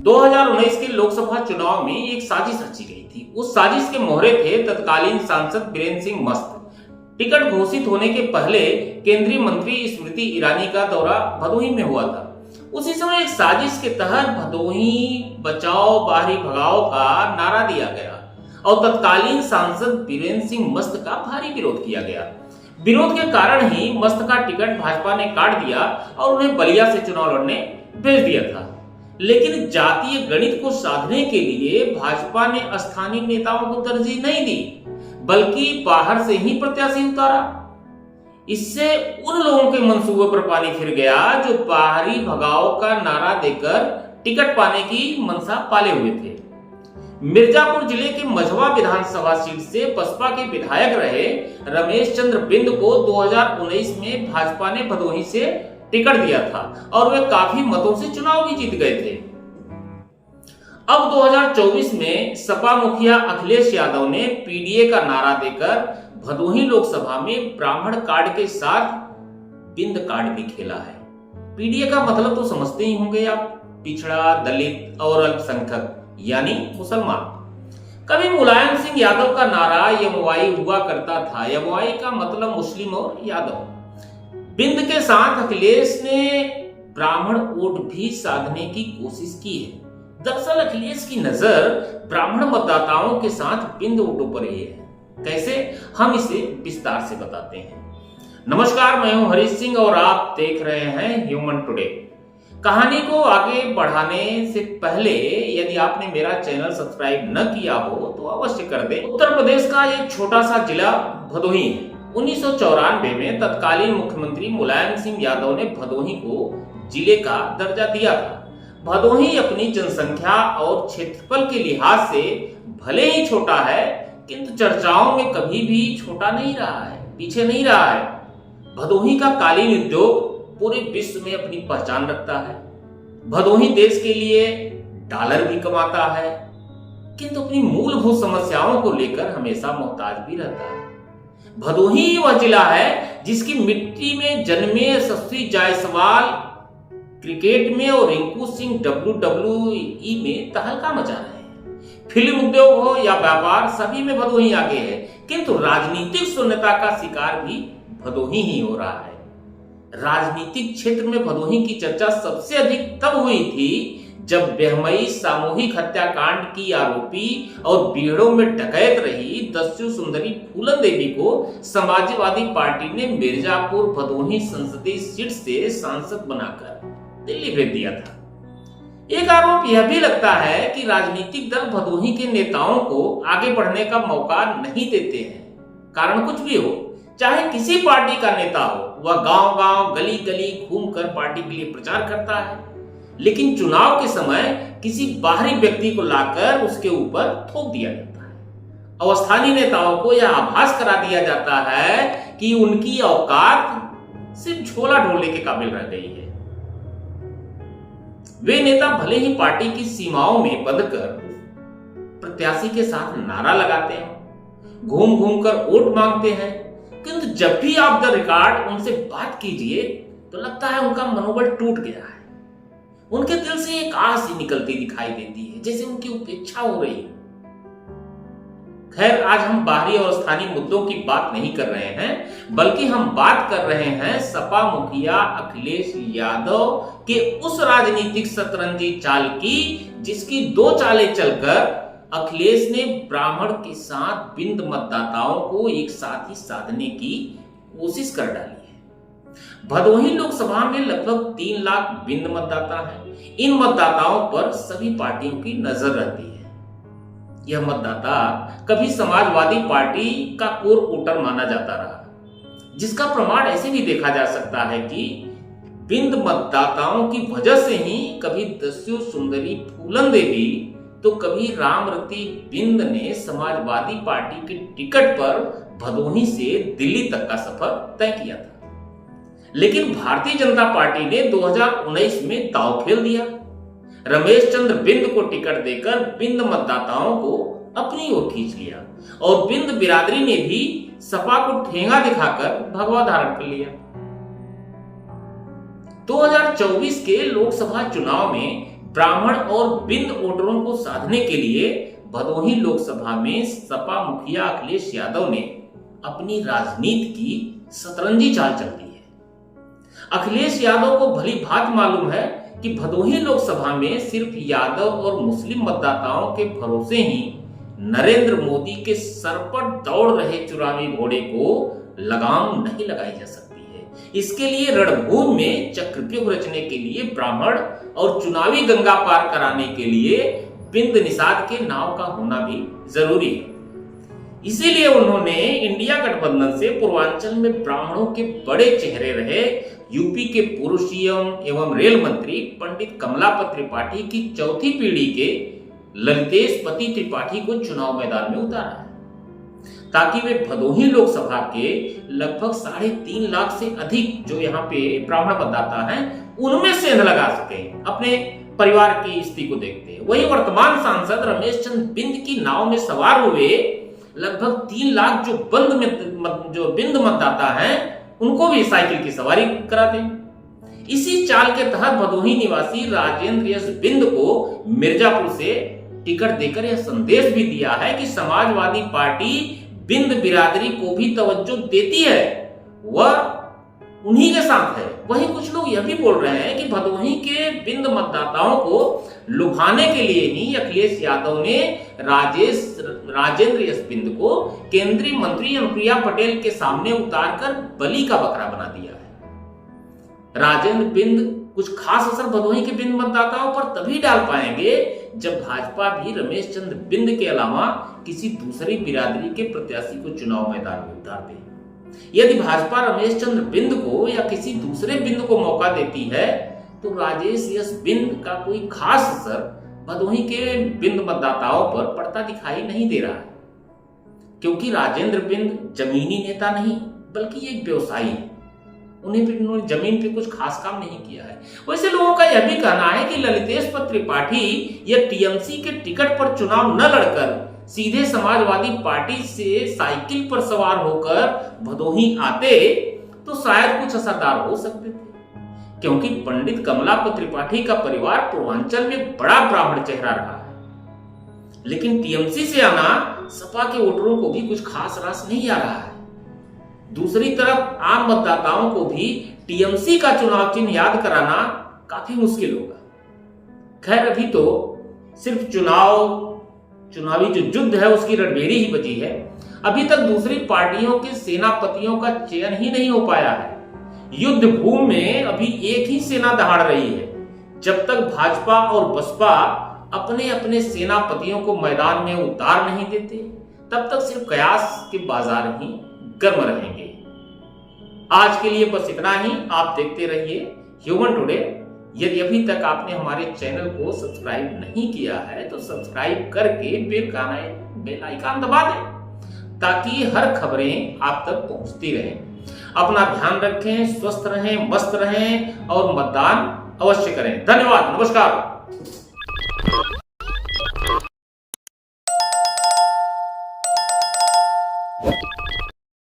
2019 के लोकसभा चुनाव में एक साजिश रची गई थी। उस साजिश के मोहरे थे तत्कालीन सांसद बीरेंद्र सिंह मस्त। टिकट घोषित होने के पहले केंद्रीय मंत्री स्मृति ईरानी का दौरा भदोही में हुआ था। उसी समय एक साजिश के तहत भदोही बचाओ बाहरी भगाओ का नारा दिया गया और तत्कालीन सांसद बीरेंद्र सिंह मस्त का भारी विरोध किया गया। विरोध के कारण ही मस्त का टिकट भाजपा ने काट दिया और उन्हें बलिया से चुनाव लड़ने भेज दिया था। लेकिन जातीय गणित को साधने के लिए भाजपा ने स्थानीय नेताओं को तरजीह नहीं दी, बल्कि बाहर से ही प्रत्याशी उतारा। इससे उन लोगों के मंसूबे पर पानी फिर गया जो बाहरी भगाओ का नारा देकर टिकट पाने की मंशा पाले हुए थे। मिर्जापुर जिले के मझवा विधानसभा सीट से बसपा के विधायक रहे रमेश चंद्र बिंद को 2019 में भाजपा ने भदोही से टिकट दिया था और वे काफी मतों से चुनाव भी जीत गए थे। अब 2024 में सपा मुखिया अखिलेश यादव ने पीडीए का नारा देकर भदोही लोकसभा में ब्राह्मण कार्ड के साथ बिंद कार्ड भी खेला है। पीडीए का मतलब तो समझते ही होंगे आप, पिछड़ा, दलित और अल्पसंख्यक यानी मुसलमान। कभी मुलायम सिंह यादव का नारा यमुआई हुआ करता था। यमुआई का मतलब मुस्लिम और यादव। बिंद के साथ अखिलेश ने ब्राह्मण वोट भी साधने की कोशिश की है। दरअसल अखिलेश की नजर ब्राह्मण मतदाताओं के साथ बिंद वोटों पर ही है। कैसे, हम इसे विस्तार से बताते हैं। नमस्कार, मैं हूं हरीश सिंह और आप देख रहे हैं ह्यूमन टुडे। कहानी को आगे बढ़ाने से पहले यदि आपने मेरा चैनल सब्सक्राइब न किया हो तो अवश्य कर दें। उत्तर प्रदेश का एक छोटा सा जिला भदोही है। 1994 में तत्कालीन मुख्यमंत्री मुलायम सिंह यादव ने भदोही को जिले का दर्जा दिया था। भदोही अपनी जनसंख्या और क्षेत्रफल के लिहाज से भले ही छोटा है, किंतु चर्चाओं में कभी भी छोटा नहीं रहा है, पीछे नहीं रहा है। भदोही का कालीन उद्योग पूरे विश्व में अपनी पहचान रखता है। भदोही देश के लिए डॉलर भी कमाता है, किंतु अपनी मूलभूत समस्याओं को लेकर हमेशा मोहताज भी रहता है। भदोही वह जिला है जिसकी मिट्टी में जन्मे यशस्वी जायसवाल क्रिकेट में और रिंकू सिंह WWE में तहलका मचा रहे हैं। फिल्म उद्योग हो या व्यापार, सभी में भदोही आगे है, किंतु राजनीतिक शून्यता का शिकार भी भदोही ही हो रहा है। राजनीतिक क्षेत्र में भदोही की चर्चा सबसे अधिक तब हुई थी जब बेहमई सामूहिक हत्याकांड की आरोपी और बीड़ों में डकैत रही दस्यु सुंदरी फूलन देवी को समाजवादी पार्टी ने मिर्जापुर भदोही संसदीय सीट से सांसद बनाकर दिल्ली भेज दिया था। एक आरोप यह भी लगता है कि राजनीतिक दल भदोही के नेताओं को आगे बढ़ने का मौका नहीं देते हैं। कारण कुछ भी हो, चाहे किसी पार्टी का नेता हो, वह गांव-गांव, गली-गली घूमकर पार्टी के लिए प्रचार करता है, लेकिन चुनाव के समय किसी बाहरी व्यक्ति को लाकर उसके ऊपर थोप दिया जाता है और स्थानीय नेताओं को यह आभास करा दिया जाता है कि उनकी औकात सिर्फ झोला ढोलने के काबिल रह गई है। वे नेता भले ही पार्टी की सीमाओं में बंधकर प्रत्याशी के साथ नारा लगाते हैं, घूम घूम कर वोट मांगते हैं, किंतु जब भी आप द रिकॉर्ड उनसे बात कीजिए तो लगता है उनका मनोबल टूट गया है। उनके दिल से एक आस ही निकलती दिखाई देती है, जैसे उनकी उपेक्षा हो रही है। खैर, आज हम बाहरी और स्थानीय मुद्दों की बात नहीं कर रहे हैं, बल्कि हम बात कर रहे हैं सपा मुखिया अखिलेश यादव के उस राजनीतिक शतरंजी चाल की जिसकी दो चालें चलकर अखिलेश ने ब्राह्मण के साथ बिंद मतदाताओं को एक साथ ही साधने की कोशिश कर डाली है। भदोही लोकसभा में लगभग 3 लाख बिंद मतदाता हैं। इन मतदाताओं पर सभी पार्टियों की नजर रहती है। यह मतदाता कभी समाजवादी पार्टी का कोर वोटर माना जाता रहा, जिसका प्रमाण ऐसे भी देखा जा सकता है कि बिंद मतदाताओं की वजह से ही कभी दस्यु सुंदरी फूलन देवी तो कभी रामरती बिंद ने समाजवादी पार्टी के टिकट पर भदोही से दिल्ली तक का सफर तय किया था। लेकिन भारतीय जनता पार्टी ने 2019 में दांव खेल दिया। रमेश चंद्र बिंद को टिकट देकर बिंद मतदाताओं को अपनी ओर खींच लिया और बिंद बिरादरी ने भी सपा को ठेंगा दिखाकर भगवा धारण कर लिया। 2024 के लोकसभा चुनाव में ब्राह्मण और बिंद वोटरों को साधने के लिए भदोही लोकसभा में सपा मुखिया अखिलेश यादव ने अपनी राजनीति की सतरंजी चाल चल दी है। अखिलेश यादव को भली भांति मालूम है कि भदोही लोकसभा में सिर्फ यादव और मुस्लिम मतदाताओं के भरोसे ही नरेंद्र मोदी के सर पर दौड़ रहे चुनावी घोड़े को लगाम नहीं लगाई जा सकती है। इसके लिए रणभूमि में चक्रव्यूह रचने के लिए ब्राह्मण और चुनावी गंगा पार कराने के लिए बिंद निषाद के नाव का होना भी जरूरी है। इसीलिए उन्होंने इंडिया गठबंधन से पूर्वांचल में ब्राह्मणों के बड़े चेहरे रहे यूपी के पूर्व सीएम एवं रेल मंत्री पंडित कमलापत त्रिपाठी की चौथी पीढ़ी के ललितेश पति त्रिपाठी को चुनाव मैदान में उतारा है, ताकि वे भदोही लोकसभा के लगभग 3.5 लाख से अधिक जो यहाँ पे ब्राह्मण मतदाता हैं उनमें सेंध लगा सके अपने परिवार की स्थिति को देखते हैं। वही वर्तमान सांसद रमेश चंद्र बिंद की नाव में सवार हुए लगभग 3 लाख जो बिंद मतदाता हैं उनको भी साइकिल की सवारी करा दें। इसी चाल के तहत भदोही निवासी राजेंद्र यश बिंद को मिर्जापुर से टिकट देकर यह संदेश भी दिया है कि समाजवादी पार्टी बिंद बिरादरी को भी तवज्जो देती है, वह उन्हीं के साथ है। वहीं कुछ लोग यह भी बोल रहे हैं कि भदोही के बिंद मतदाताओं को लुभाने के लिए ही अखिलेश यादव ने राजेंद्र यश बिंद को केंद्रीय मंत्री अनुप्रिया पटेल के सामने उतारकर बलि का बकरा बना दिया है। राजेंद्र बिंद कुछ खास असर भदोही के बिंद मतदाताओं पर तभी डाल पाएंगे जब भाजपा भी रमेश चंद्र बिंद के अलावा किसी दूसरी बिरादरी के प्रत्याशी को चुनाव मैदान में उतार दे। यदि भाजपा रमेश चंद्र बिंद को या किसी दूसरे बिंद को मौका देती है तो राजेश यश बिंद का कोई खास असर भदोही के बिंद मतदाताओं पर पड़ता दिखाई नहीं दे रहा है, क्योंकि राजेंद्र बिंद जमीनी नेता नहीं बल्कि एक व्यवसायी है। उन्होंने जमीन पे कुछ खास काम नहीं किया है। वैसे लोगों का यह भी कहना है कि ललितेश त्रिपाठी या टीएमसी के टिकट पर चुनाव न लड़कर सीधे समाजवादी पार्टी से साइकिल पर सवार होकर भदोही आते तो शायद कुछ असरदार हो सकते थे, क्योंकि पंडित कमलापत त्रिपाठी का परिवार पूर्वांचल में बड़ा ब्राह्मण चेहरा रहा है। लेकिन टीएमसी से आना सपा के वोटरों को भी कुछ खास रास नहीं आ रहा है। दूसरी तरफ आम मतदाताओं को भी टीएमसी का चुनाव चिन्ह याद कराना काफी मुश्किल होगा। खैर, अभी तो सिर्फ चुनावी जो युद्ध है उसकी रणभेरी ही बची है। अभी तक दूसरी पार्टियों के सेनापतियों का चयन ही नहीं हो पाया है। युद्ध भूमि में अभी एक ही सेना दहाड़ रही है। जब तक भाजपा और बसपा अपने अपने सेनापतियों को मैदान में उतार नहीं देते तब तक सिर्फ कयास के बाजार ही गर्म रहेंगे। आज के लिए बस इतना ही। आप देखते रहिए ह्यूमन टुडे। यदि अभी तक आपने हमारे चैनल को सब्सक्राइब नहीं किया है तो सब्सक्राइब करके बेल आइकन दबा दें ताकि हर खबरें आप तक पहुंचती रहें। अपना ध्यान रखें, स्वस्थ रहें, मस्त रहें और मतदान अवश्य करें। धन्यवाद, नमस्कार।